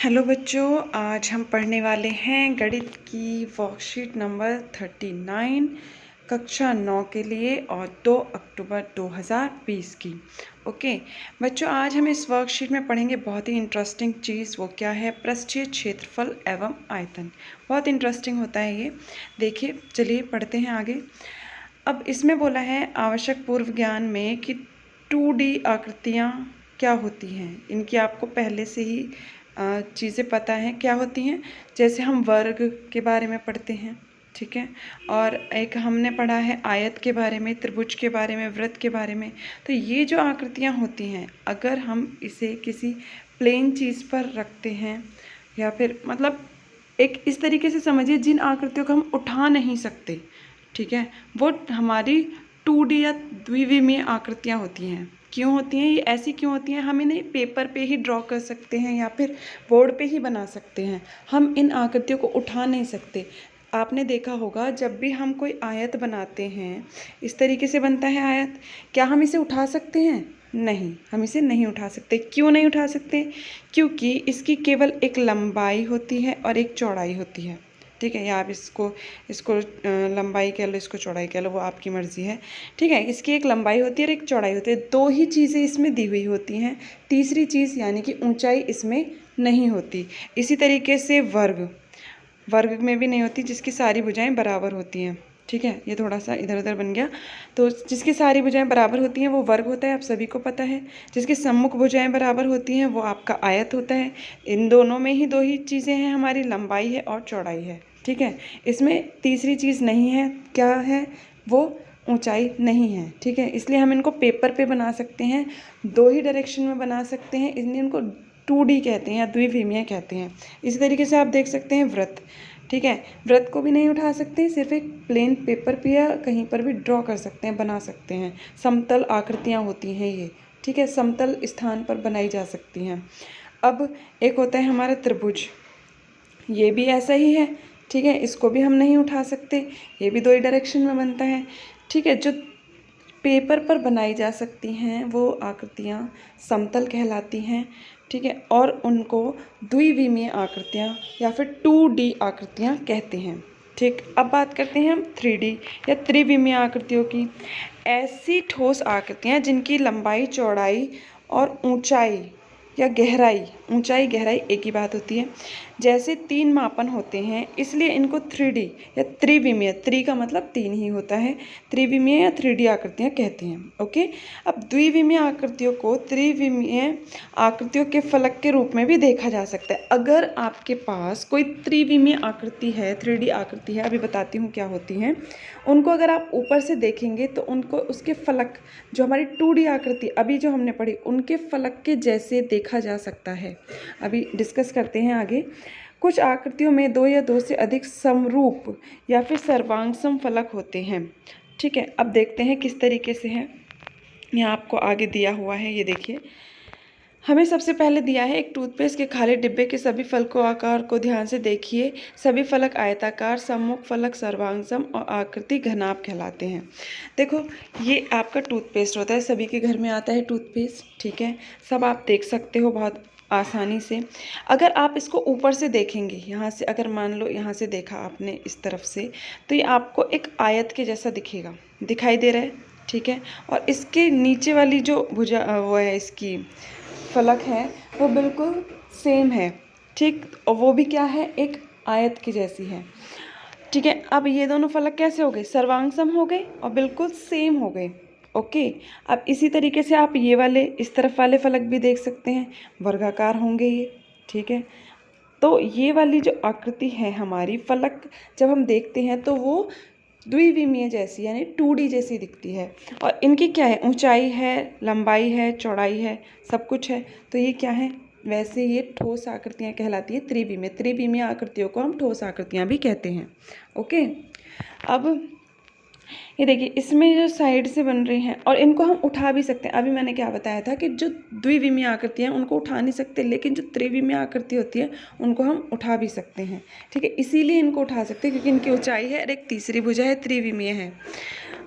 Hello बच्चों, आज हम पढ़ने वाले हैं गणित की वर्कशीट नंबर 39 कक्षा 9 के लिए और 2 अक्टूबर 2020 की। ओके बच्चों, आज हम इस वर्कशीट में पढ़ेंगे बहुत ही इंटरेस्टिंग चीज़। वो क्या है? पृष्ठीय क्षेत्रफल एवं आयतन। बहुत इंटरेस्टिंग होता है ये। देखिए, चलिए पढ़ते हैं आगे। अब इसमें बोला है आवश्यक पूर्व ज्ञान में कि 2D आकृतियाँ क्या होती हैं। इनकी आपको पहले से ही चीज़ें पता हैं क्या होती हैं। जैसे हम वर्ग के बारे में पढ़ते हैं, ठीक है, और एक हमने पढ़ा है आयत के बारे में, त्रिभुज के बारे में, वृत्त के बारे में। तो ये जो आकृतियाँ होती हैं, अगर हम इसे किसी प्लेन चीज़ पर रखते हैं या फिर मतलब एक इस तरीके से समझिए जिन आकृतियों को हम उठा नहीं सकते, ठीक है, वो हमारी 2D या द्विविमीय आकृतियाँ होती हैं। क्यों होती हैं ये? ऐसी क्यों होती हैं? हम इन्हें पेपर पे ही ड्रॉ कर सकते हैं या फिर बोर्ड पे ही बना सकते हैं। हम इन आकृतियों को उठा नहीं सकते। आपने देखा होगा जब भी हम कोई आयत बनाते हैं, इस तरीके से बनता है आयत, क्या हम इसे उठा सकते हैं? नहीं, हम इसे नहीं उठा सकते। क्यों नहीं उठा सकते? क्योंकि इसकी केवल एक लंबाई होती है और एक चौड़ाई होती है, ठीक है। या आप इसको इसको लंबाई कह लो, इसको चौड़ाई कह लो, वो आपकी मर्ज़ी है, ठीक है। इसकी एक लंबाई होती है और एक चौड़ाई होती है। दो ही चीज़ें इसमें दी हुई होती हैं। तीसरी चीज़ यानी कि ऊंचाई इसमें नहीं होती। इसी तरीके से वर्ग में भी नहीं होती, जिसकी सारी भुजाएं बराबर होती हैं, ठीक है। ये थोड़ा सा इधर उधर बन गया। तो जिसकी सारी भुजाएं बराबर होती हैं वो वर्ग होता है, आप सभी को पता है। जिसकी सम्मुख भुजाएं बराबर होती हैं वो आपका आयत होता है। इन दोनों में ही दो ही चीज़ें हैं, हमारी लंबाई है और चौड़ाई है, ठीक है। इसमें तीसरी चीज़ नहीं है। क्या है वो? ऊंचाई नहीं है, ठीक है। इसलिए हम इनको पेपर पे बना सकते हैं, दो ही डायरेक्शन में बना सकते हैं, इसलिए इनको 2D कहते हैं या द्विविमीय कहते हैं। इसी तरीके से आप देख सकते हैं वृत्त, ठीक है। वृत्त को भी नहीं उठा सकते, सिर्फ एक प्लेन पेपर पे या कहीं पर भी ड्रॉ कर सकते हैं, बना सकते हैं। समतल आकृतियाँ होती हैं ये, ठीक है, समतल स्थान पर बनाई जा सकती हैं। अब एक होता है हमारा त्रिभुज, ये भी ऐसा ही है, ठीक है। इसको भी हम नहीं उठा सकते, ये भी दो ही डायरेक्शन में बनता है, ठीक है। जो पेपर पर बनाई जा सकती हैं वो आकृतियाँ समतल कहलाती हैं, ठीक है, और उनको द्विविमीय आकृतियाँ या फिर 2D आकृतियाँ कहते हैं, ठीक। अब बात करते हैं हम 3D या त्रिविमीय आकृतियों की। ऐसी ठोस आकृतियाँ जिनकी लंबाई, चौड़ाई और ऊंचाई या गहराई, ऊंचाई गहराई एक ही बात होती है, जैसे 3 मापन होते हैं, इसलिए इनको 3D या त्रिविमीय, त्रि का मतलब 3 ही होता है, त्रिविमीय या 3D आकृतियाँ कहते हैं, ओके। अब द्विविमीय आकृतियों को त्रिविमीय आकृतियों के फलक के रूप में भी देखा जा सकता है। अगर आपके पास कोई त्रिविमीय आकृति है, 3D आकृति है, अभी बताती हूँ क्या होती हैं। उनको अगर आप ऊपर से देखेंगे तो उनको उसके फलक, जो हमारी 2D आकृति अभी जो हमने पढ़ी, उनके फलक के जैसे देखा जा सकता है। अभी डिस्कस करते हैं आगे। कुछ आकृतियों में 2 या 2 से अधिक समरूप या फिर सर्वांग फलक होते हैं, ठीक है। अब देखते हैं किस तरीके से है। यहाँ आपको आगे दिया हुआ है, ये देखिए। हमें सबसे पहले दिया है एक टूथपेस्ट के खाली डिब्बे के सभी फलकों आकार को ध्यान से देखिए। सभी फलक आयताकार, सम्मुख फलक सर्वांगसम और आकृति घनाभ कहलाते हैं। देखो, ये आपका टूथपेस्ट होता है, सभी के घर में आता है टूथपेस्ट, ठीक है। सब आप देख सकते हो बहुत आसानी से। अगर आप इसको ऊपर से देखेंगे, यहाँ से अगर मान लो यहाँ से देखा आपने इस तरफ से, तो ये आपको एक आयत के जैसा दिखेगा, दिखाई दे रहा है, ठीक है। और इसके नीचे वाली जो भुजा वो है, इसकी फलक है, वो बिल्कुल सेम है, ठीक। और वो भी क्या है? एक आयत की जैसी है, ठीक है। अब ये दोनों फलक कैसे हो गए? सर्वांगसम हो गए और बिल्कुल सेम हो गए, ओके। अब इसी तरीके से आप ये वाले इस तरफ वाले फलक भी देख सकते हैं, वर्गाकार होंगे ये, ठीक है। तो ये वाली जो आकृति है हमारी, फलक जब हम देखते हैं तो वो द्विविमीय जैसी यानी 2D जैसी दिखती है। और इनकी क्या है? ऊंचाई है, लंबाई है, चौड़ाई है, सब कुछ है। तो ये क्या है? वैसे ये ठोस आकृतियाँ कहलाती है त्रिविमीय। त्रिविमीय आकृतियों को हम ठोस आकृतियाँ भी कहते हैं, ओके। अब ये देखिए, इसमें जो साइड से बन रही हैं और इनको हम उठा भी सकते हैं। अभी मैंने क्या बताया था कि जो द्विविमीय आकृति हैं उनको उठा नहीं सकते, लेकिन जो त्रिविमीय आकृति होती है उनको हम उठा भी सकते हैं, ठीक है। इसीलिए इनको उठा सकते हैं क्योंकि इनकी ऊंचाई है और एक तीसरी भुजा है, त्रिविमीय है,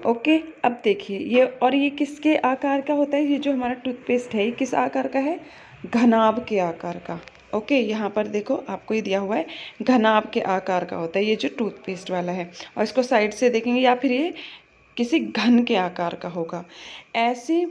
ओके। अब देखिए ये, और ये किसके आकार का होता है? ये जो हमारा टूथपेस्ट है ये किस आकार का है? घनाभ के आकार का, ओके, यहाँ पर देखो आपको ये दिया हुआ है घनाभ के आकार का होता है ये जो टूथपेस्ट वाला है, और इसको साइड से देखेंगे या फिर ये किसी घन के आकार का होगा। ऐसे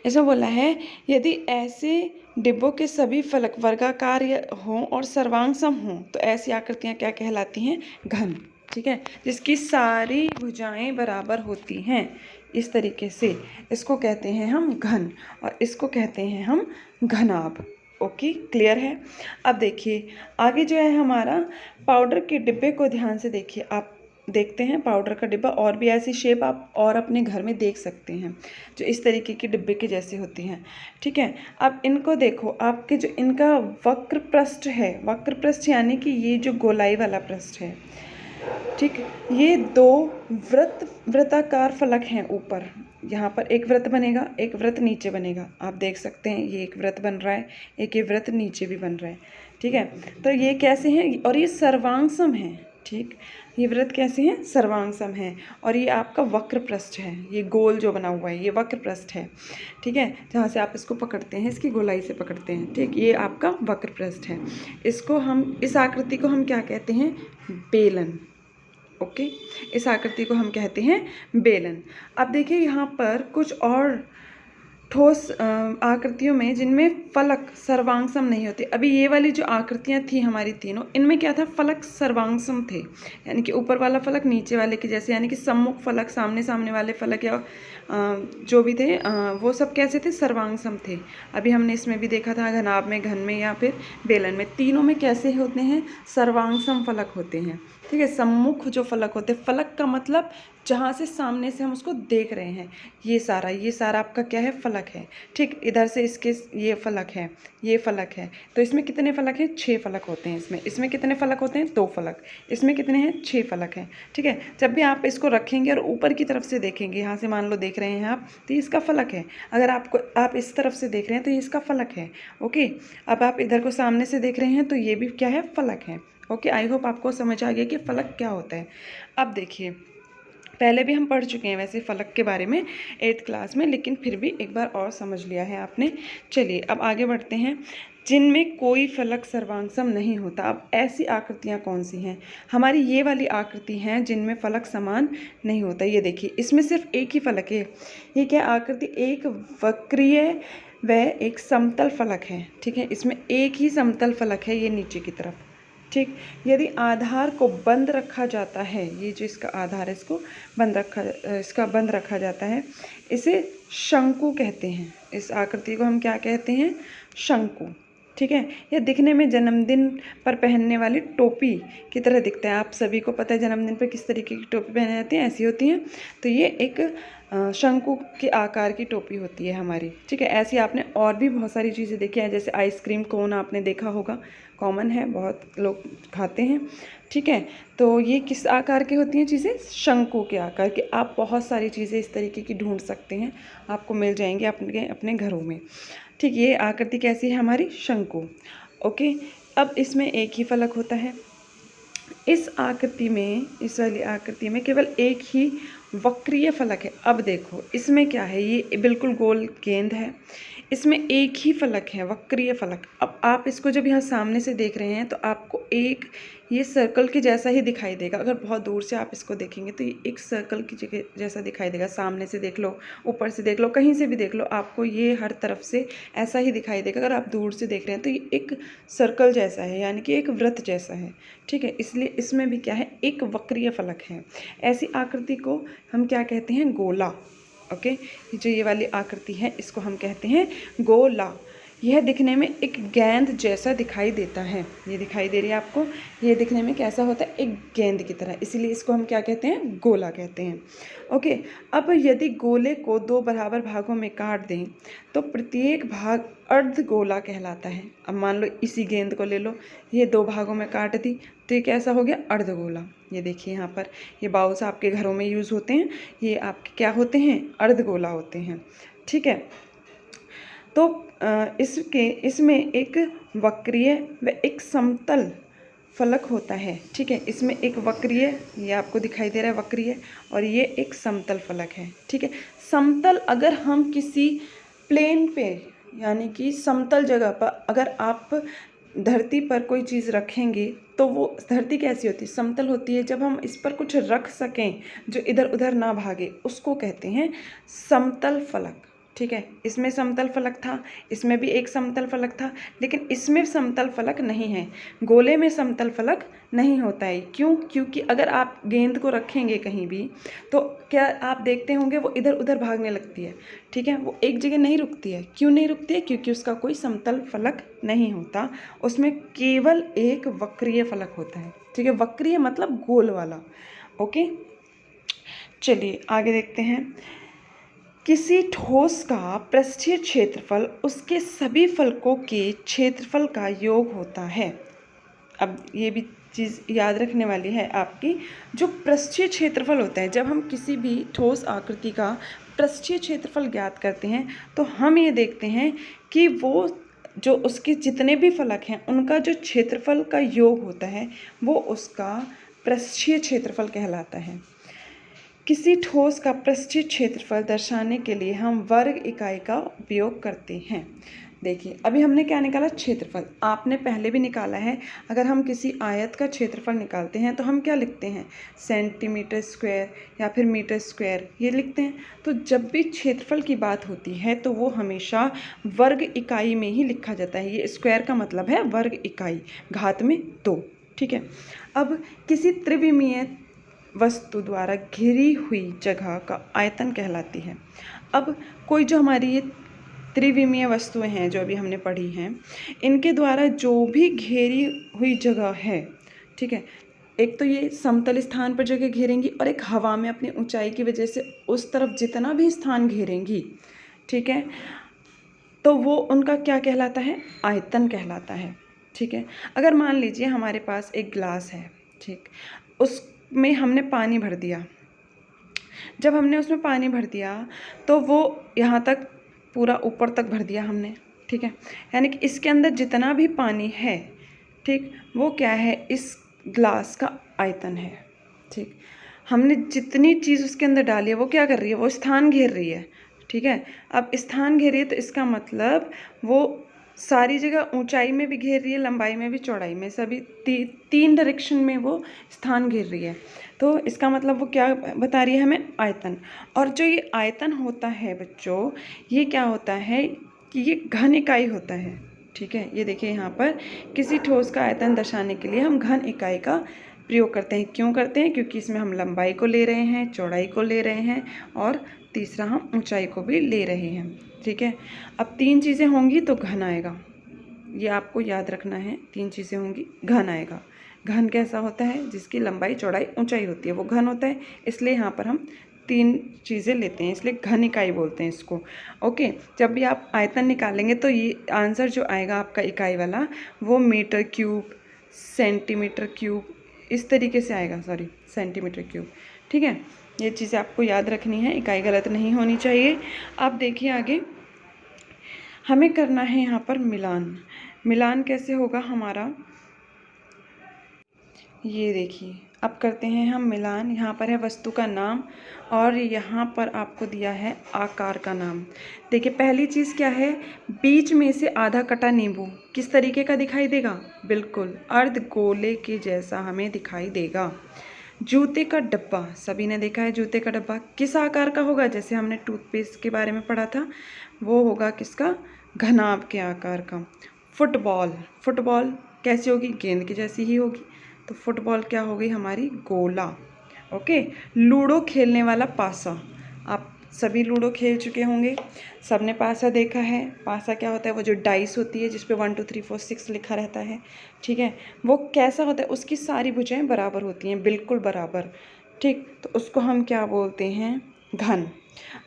इसमें बोला है यदि ऐसे डिब्बों के सभी फलक वर्गाकार हों और सर्वांग हों तो ऐसी आकृतियाँ क्या कहलाती हैं? घन। ठीक है, जिसकी सारी भुजाएं बराबर होती हैं इस तरीके से, इसको कहते हैं हम घन और इसको कहते हैं हम घनाभ। ओके, क्लियर है। अब देखिए आगे जो है हमारा पाउडर के डिब्बे को ध्यान से देखिए। आप देखते हैं पाउडर का डिब्बा, और भी ऐसी शेप आप और अपने घर में देख सकते हैं जो इस तरीके की डिब्बे के जैसी होती हैं। ठीक है, अब इनको देखो, आपके जो इनका वक्र पृष्ठ है, वक्र पृष्ठ यानी कि ये जो गोलाई वाला पृष्ठ है, ठीक, ये दो वृत्ताकार फलक हैं ऊपर। यहाँ पर एक वृत्त बनेगा, एक वृत्त नीचे बनेगा। आप देख सकते हैं ये एक वृत्त बन रहा है, एक ये वृत्त नीचे भी बन रहा है। ठीक है, तो ये कैसे हैं? और ये सर्वांग है। ठीक, ये वृत्त कैसे हैं? सर्वांग है। और ये आपका वक्र पृष्ठ है, ये गोल जो बना हुआ है ये वक्र पृष्ठ है। ठीक है, जहाँ से आप इसको पकड़ते हैं, इसकी गोलाई से पकड़ते हैं। ठीक, ये आपका वक्र पृष्ठ है। इसको हम, इस आकृति को हम क्या कहते हैं? बेलन। ओके, इस आकृति को हम कहते हैं बेलन। अब देखिए यहाँ पर कुछ और ठोस आकृतियों में जिनमें फलक सर्वांगसम नहीं होते। अभी ये वाली जो आकृतियाँ थी हमारी तीनों, इनमें क्या था? फलक सर्वांगसम थे, यानी कि ऊपर वाला फलक नीचे वाले के जैसे, यानी कि सम्मुख फलक, सामने सामने वाले फलक या जो भी थे वो सब कैसे थे? सर्वांगसम थे। अभी हमने इसमें भी देखा था घनाभ में, घन में या फिर बेलन में, तीनों में कैसे होते हैं? सर्वांगसम फलक होते हैं। ठीक है, सम्मुख जो फलक होते हैं, फलक का मतलब जहाँ से सामने से हम उसको देख रहे हैं, ये सारा आपका क्या है? फलक है। ठीक, इधर से इसके ये फलक है, ये फलक है। तो इसमें कितने फलक हैं? 6 फलक होते हैं इसमें कितने फलक होते हैं? 2 फलक। इसमें कितने हैं? 6 फलक हैं। ठीक है, जब भी आप इसको रखेंगे और ऊपर की तरफ से देखेंगे, यहाँ से मान लो देख रहे हैं आप, तो ये इसका फलक है। अगर आप इस तरफ से देख रहे हैं तो ये इसका फलक है। ओके, अब आप इधर को सामने से देख रहे हैं तो ये भी क्या है? फलक है। ओके, आई होप आपको समझ आ गया कि फलक क्या होता है। अब देखिए, पहले भी हम पढ़ चुके हैं वैसे फलक के बारे में 8th क्लास में, लेकिन फिर भी एक बार और समझ लिया है आपने। चलिए अब आगे बढ़ते हैं। जिनमें कोई फलक सर्वांगसम नहीं होता। अब ऐसी आकृतियाँ कौन सी हैं? हमारी ये वाली आकृति हैं जिनमें फलक समान नहीं होता। ये देखिए, इसमें सिर्फ एक ही फलक है। ये क्या आकृति? एक वक्रीय व एक समतल फलक है। ठीक है, इसमें एक ही समतल फलक है, ये नीचे की तरफ। ठीक, यदि आधार को बंद रखा जाता है, ये जो इसका आधार है इसको बंद रखा जाता है, इसे शंकु कहते हैं। इस आकृति को हम क्या कहते हैं? शंकु। ठीक है, यह दिखने में जन्मदिन पर पहनने वाली टोपी की तरह दिखता है। आप सभी को पता है जन्मदिन पर किस तरीके की टोपी पहनी जाती है, ऐसी होती हैं। तो ये एक शंकु के आकार की टोपी होती है हमारी। ठीक है, ऐसी आपने और भी बहुत सारी चीज़ें देखी हैं, जैसे आइसक्रीम कोन आपने देखा होगा, कॉमन है, बहुत लोग खाते हैं। ठीक है, तो ये किस आकार की होती हैं चीज़ें? शंकु के आकार की। आप बहुत सारी चीज़ें इस तरीके की ढूंढ सकते हैं, आपको मिल जाएंगे अपने घरों में। ठीक, ये आकृति कैसी है हमारी? शंकु। ओके, अब इसमें एक ही फलक होता है। इस आकृति में, इस वाली आकृति में केवल एक ही वक्रीय फलक है। अब देखो इसमें क्या है? ये बिल्कुल गोल गेंद है, इसमें एक ही फलक है, वक्रीय फलक। अब आप इसको जब यहाँ सामने से देख रहे हैं तो आपको एक ये सर्कल के जैसा ही दिखाई देगा। अगर बहुत दूर से आप इसको देखेंगे तो ये एक सर्कल की जगह जैसा दिखाई देगा। सामने से देख लो, ऊपर से देख लो, कहीं से भी देख लो, आपको ये हर तरफ से ऐसा ही दिखाई देगा। अगर आप दूर से देख रहे हैं तो ये एक सर्कल जैसा है, यानी कि एक वृत्त जैसा है। ठीक है, इसलिए इसमें भी क्या है? एक वक्रीय फलक है। ऐसी आकृति को हम क्या कहते हैं? गोला। ओके, जो ये वाली आकृति है इसको हम कहते हैं गोला। यह दिखने में एक गेंद जैसा दिखाई देता है। ये दिखाई दे रही है आपको, ये दिखने में कैसा होता है? एक गेंद की तरह, इसीलिए इसको हम क्या कहते हैं? गोला कहते हैं। ओके, अब यदि गोले को 2 बराबर भागों में काट दें तो प्रत्येक भाग अर्धगोला कहलाता है। अब मान लो इसी गेंद को ले लो, ये 2 भागों में काट दी तो ये कैसा हो गया? अर्धगोला। ये देखिए यहाँ पर ये बाउल्स आपके घरों में यूज़ होते हैं, ये आपके क्या होते हैं? अर्धगोला होते हैं। ठीक है, तो इसमें एक वक्रीय व एक समतल फलक होता है। ठीक है, इसमें एक वक्रीय, ये आपको दिखाई दे रहा है वक्रीय, और ये एक समतल फलक है। ठीक है, समतल अगर हम किसी प्लेन पे यानी कि समतल जगह पर अगर आप धरती पर कोई चीज़ रखेंगे तो वो धरती कैसी होती है, समतल होती है। जब हम इस पर कुछ रख सकें जो इधर उधर ना भागे, उसको कहते हैं समतल फलक। ठीक है, इसमें समतल फलक था, इसमें भी एक समतल फलक था, लेकिन इसमें समतल फलक नहीं है। गोले में समतल फलक नहीं होता है। क्यों? क्योंकि अगर आप गेंद को रखेंगे कहीं भी तो क्या आप देखते होंगे वो इधर उधर भागने लगती है। ठीक है, वो एक जगह नहीं रुकती है। क्यों नहीं रुकती है? क्योंकि उसका कोई समतल फलक नहीं होता, उसमें केवल एक वक्रीय फलक होता है। ठीक है, वक्रीय मतलब गोल वाला। ओके, चलिए आगे देखते हैं। किसी ठोस का पृष्ठीय क्षेत्रफल उसके सभी फलकों के क्षेत्रफल का योग होता है। अब ये भी चीज़ याद रखने वाली है आपकी, जो पृष्ठीय क्षेत्रफल होता है, जब हम किसी भी ठोस आकृति का पृष्ठीय क्षेत्रफल ज्ञात करते हैं तो हम ये देखते हैं कि वो जो उसके जितने भी फलक हैं उनका जो क्षेत्रफल का योग होता है वो उसका पृष्ठीय क्षेत्रफल कहलाता है। किसी ठोस का पृष्ठीय क्षेत्रफल दर्शाने के लिए हम वर्ग इकाई का उपयोग करते हैं। देखिए, अभी हमने क्या निकाला? क्षेत्रफल। आपने पहले भी निकाला है। अगर हम किसी आयत का क्षेत्रफल निकालते हैं तो हम क्या लिखते हैं? सेंटीमीटर स्क्वायर या फिर मीटर स्क्वायर, ये लिखते हैं। तो जब भी क्षेत्रफल की बात होती है तो वो हमेशा वर्ग इकाई में ही लिखा जाता है। ये स्क्वायर का मतलब है वर्ग इकाई, घात में 2। ठीक है, अब किसी त्रिविमीय वस्तु द्वारा घिरी हुई जगह का आयतन कहलाती है। अब कोई जो हमारी ये त्रिविमीय वस्तुएं हैं जो अभी हमने पढ़ी हैं, इनके द्वारा जो भी घेरी हुई जगह है, ठीक है, एक तो ये समतल स्थान पर जगह घेरेंगी और एक हवा में अपनी ऊंचाई की वजह से उस तरफ जितना भी स्थान घेरेंगी, ठीक है, तो वो उनका क्या कहलाता है? आयतन कहलाता है। ठीक है, अगर मान लीजिए हमारे पास एक ग्लास है, ठीक, उसमें हमने पानी भर दिया। जब हमने उसमें पानी भर दिया तो वो यहाँ तक पूरा ऊपर तक भर दिया हमने। ठीक है, यानी कि इसके अंदर जितना भी पानी है, ठीक, वो क्या है? इस ग्लास का आयतन है। ठीक, हमने जितनी चीज़ उसके अंदर डाली है वो क्या कर रही है? वो स्थान घेर रही है। ठीक है, अब स्थान घेर रही है तो इसका मतलब वो सारी जगह ऊंचाई में भी घेर रही है, लंबाई में भी, चौड़ाई में, सभी तीन डायरेक्शन में वो स्थान घेर रही है। तो इसका मतलब वो क्या बता रही है हमें? आयतन। और जो ये आयतन होता है बच्चों, ये क्या होता है कि ये घन इकाई होता है। ठीक है, ये देखिए यहाँ पर किसी ठोस का आयतन दर्शाने के लिए हम घन इकाई का प्रयोग करते हैं। क्यों करते हैं? क्योंकि इसमें हम लंबाई को ले रहे हैं, चौड़ाई को ले रहे हैं और तीसरा हम ऊंचाई को भी ले रहे हैं। ठीक है, अब 3 चीज़ें होंगी तो घन आएगा, ये आपको याद रखना है। 3 चीज़ें होंगी, घन आएगा। घन कैसा होता है? जिसकी लंबाई, चौड़ाई, ऊंचाई होती है, वो घन होता है। इसलिए यहाँ पर हम 3 चीज़ें लेते हैं, इसलिए घन इकाई बोलते हैं इसको। ओके, जब भी आप आयतन निकालेंगे तो ये आंसर जो आएगा आपका इकाई वाला, वो मीटर क्यूब, सेंटीमीटर क्यूब, इस तरीके से आएगा। Sorry, centimetre cube. ठीक है, ये चीज़ें आपको याद रखनी है, इकाई गलत नहीं होनी चाहिए। आप देखिए आगे, हमें करना है यहाँ पर मिलान। मिलान कैसे होगा हमारा? ये देखिए, अब करते हैं हम मिलान। यहाँ पर है वस्तु का नाम और यहाँ पर आपको दिया है आकार का नाम। देखिए, पहली चीज़ क्या है? बीच में से आधा कटा नींबू किस तरीके का दिखाई देगा? बिल्कुल अर्ध गोले के जैसा हमें दिखाई देगा। जूते का डब्बा, सभी ने देखा है जूते का डब्बा किस आकार का होगा? जैसे हमने टूथपेस्ट के बारे में पढ़ा था, वो होगा किसका? घनाभ के आकार का। फुटबॉल, फुटबॉल कैसी होगी? गेंद की जैसी ही होगी। तो फुटबॉल क्या हो गई? हमारी गोला। ओके, लूडो खेलने वाला पासा, आप सभी लूडो खेल चुके होंगे, सबने पासा देखा है। पासा क्या होता है? वो जो डाइस होती है जिस पे 1 2 3 4 6 लिखा रहता है। ठीक है, वो कैसा होता है? उसकी सारी भुजाएं बराबर होती हैं, बिल्कुल बराबर। ठीक, तो उसको हम क्या बोलते हैं? घन।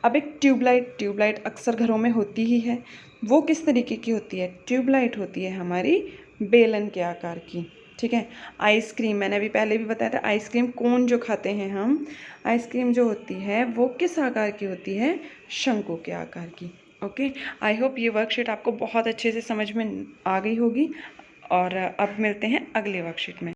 अब एक ट्यूबलाइट, ट्यूबलाइट अक्सर घरों में होती ही है। वो किस तरीके की होती है? ट्यूबलाइट होती है हमारी बेलन के आकार की। ठीक है, आइसक्रीम, मैंने अभी पहले भी बताया था, आइसक्रीम कोन जो खाते हैं हम, आइसक्रीम जो होती है वो किस आकार की होती है? शंकु के आकार की। ओके, आई होप ये वर्कशीट आपको बहुत अच्छे से समझ में आ गई होगी और अब मिलते हैं अगले वर्कशीट में।